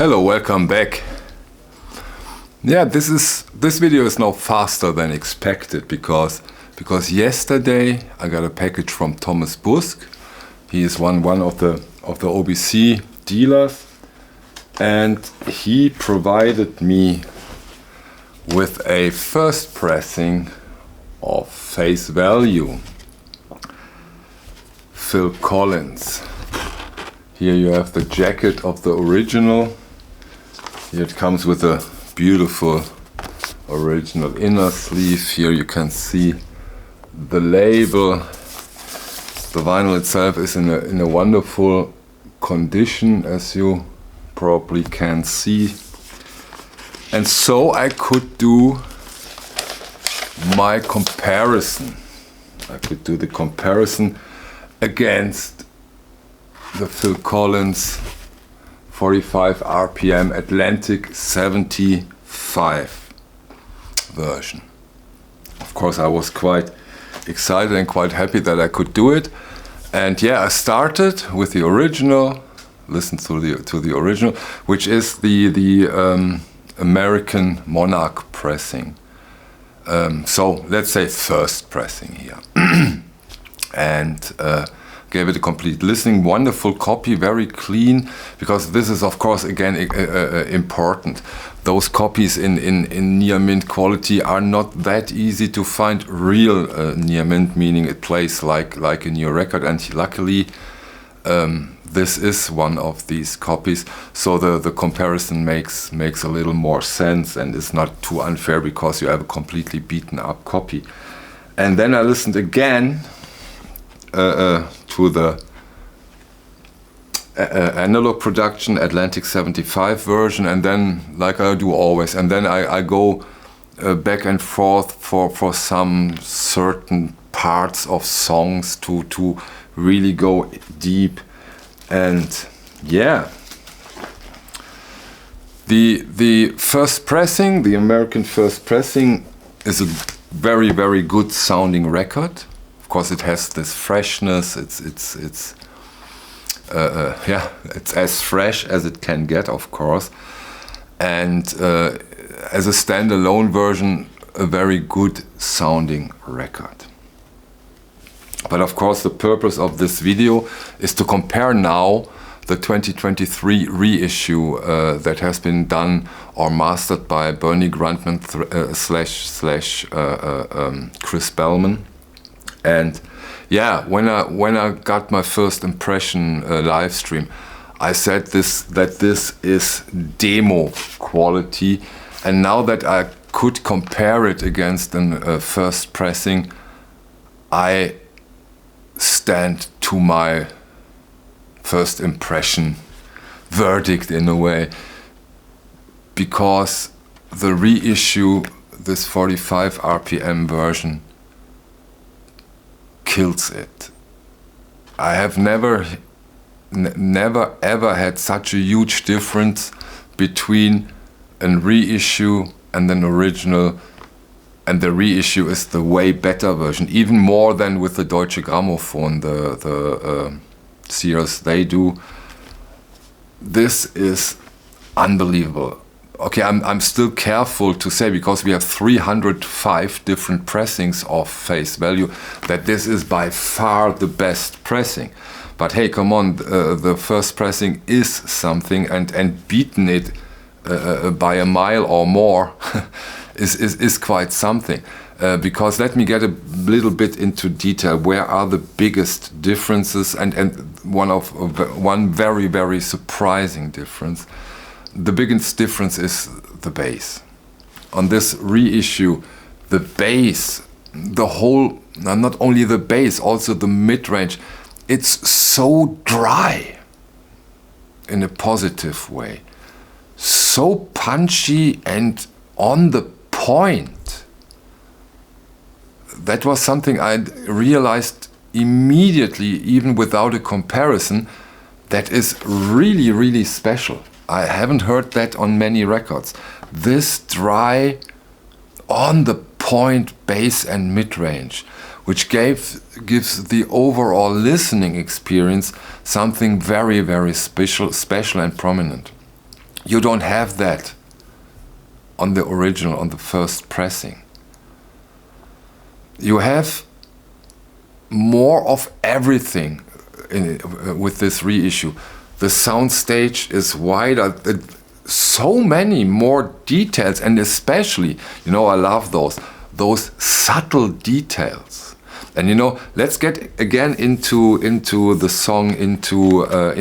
Hello, welcome back. Yeah, this video is now faster than expected because yesterday I got a package from Thomas Busk. He is one of the OBC dealers, and he provided me with a first pressing of Face Value, Phil Collins. Here you have the jacket of the original. Here it comes with a beautiful original inner sleeve. Here you can see the label. The vinyl itself is in a wonderful condition, as you probably can see. And so I could do my comparison. I could do the comparison against the Phil Collins 45 RPM Atlantic 75 version. Of course, I was quite excited and quite happy that I could do it. And yeah, I started with the original, listen to the original, which is the American Monarch pressing. So let's say first pressing here. And gave it a complete listening, wonderful copy, very clean, because this is of course again important. Those copies in near mint quality are not that easy to find. Real near mint, meaning it plays like a new record, and luckily this is one of these copies, so the comparison makes a little more sense and is not too unfair because you have a completely beaten up copy. And then I listened again to the analog production Atlantic 75 version, and then, like I do always, and then I go back and forth for some certain parts of songs to really go deep. And yeah, the first pressing, the American first pressing, is a very, very good sounding record. Of course, it has this freshness. It's as fresh as it can get, of course. And as a standalone version, a very good sounding record. But of course, the purpose of this video is to compare now the 2023 reissue that has been done or mastered by Bernie Grundman / Chris Bellman. And yeah, when I got my first impression live stream, I said that this is demo quality, and now that I could compare it against a first pressing, I stand to my first impression verdict in a way, because the reissue, this 45 RPM version, kills it. I have never ever had such a huge difference between a reissue and an original, and the reissue is the way better version, even more than with the Deutsche Grammophon, the Sears they do. This is unbelievable. Okay, I'm still careful to say, because we have 305 different pressings of Face Value, that this is by far the best pressing. But hey, come on, the first pressing is something, and beating it by a mile or more is quite something. Because let me get a little bit into detail. Where are the biggest differences? And one very, very surprising difference. The biggest difference is the bass. On this reissue, the bass, the whole, not only the bass, also the mid-range, it's so dry in a positive way. So punchy and on the point. That was something I realized immediately, even without a comparison, that is really, really special. I haven't heard that on many records. This dry, on the point bass and mid-range, which gives the overall listening experience something very, very special and prominent. You don't have that on the original, on the first pressing. You have more of everything with this reissue. The sound stage is wider, so many more details, and especially, you know, I love those subtle details. And you know, let's get again into the song, In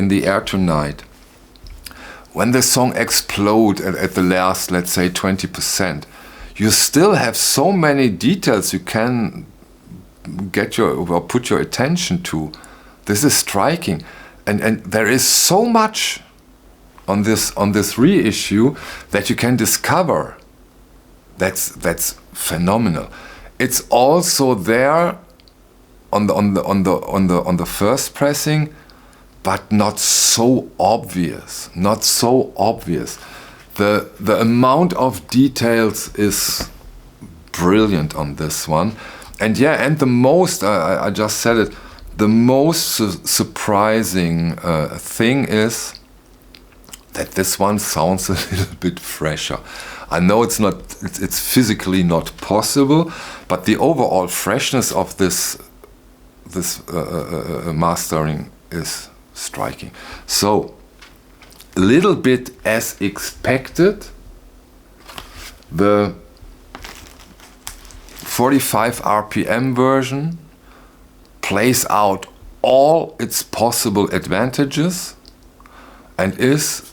the Air Tonight. When the song explodes at the last, let's say 20%, you still have so many details you can get or put your attention to. This is striking, and there is so much on this reissue that you can discover. That's phenomenal. It's also there on the first pressing, but not so obvious. Not so obvious. The amount of details is brilliant on this one. And yeah, and the most, I just said it, the most surprising thing is that this one sounds a little bit fresher. I know it's physically not possible, but the overall freshness of this mastering is striking. So, a little bit as expected, the 45 RPM version plays out all its possible advantages and is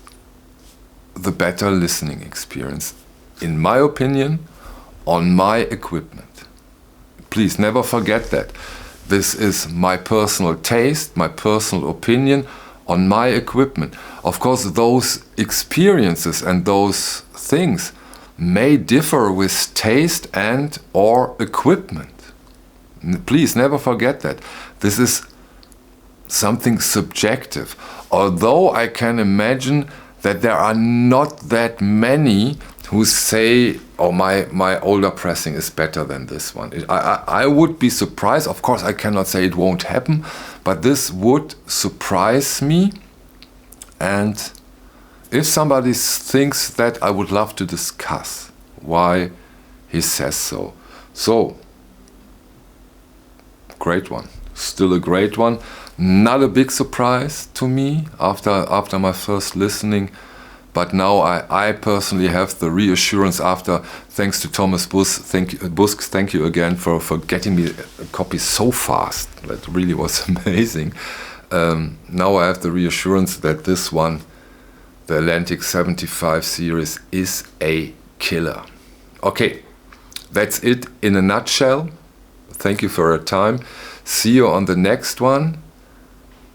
the better listening experience, in my opinion, on my equipment. Please never forget that. This is my personal taste, my personal opinion on my equipment. Of course, those experiences and those things may differ with taste and or equipment. Please never forget that. This is something subjective. Although I can imagine that there are not that many who say, oh, my older pressing is better than this one. I would be surprised. Of course, I cannot say it won't happen, but this would surprise me. And if somebody thinks that, I would love to discuss why he says so. So, great one. Still a great one. Not a big surprise to me after my first listening. But now I personally have the reassurance after, thanks to Thomas Busk, thank you again for getting me a copy so fast. That really was amazing. Now I have the reassurance that this one, the Atlantic 75 series, is a killer. Okay, that's it in a nutshell. Thank you for your time. See you on the next one.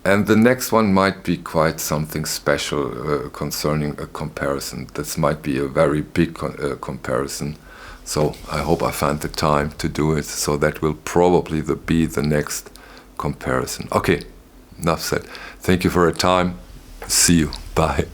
And the next one might be quite something special concerning a comparison. This might be a very big comparison. So I hope I find the time to do it. So that will probably be the next comparison. Okay, enough said. Thank you for your time. See you. Bye.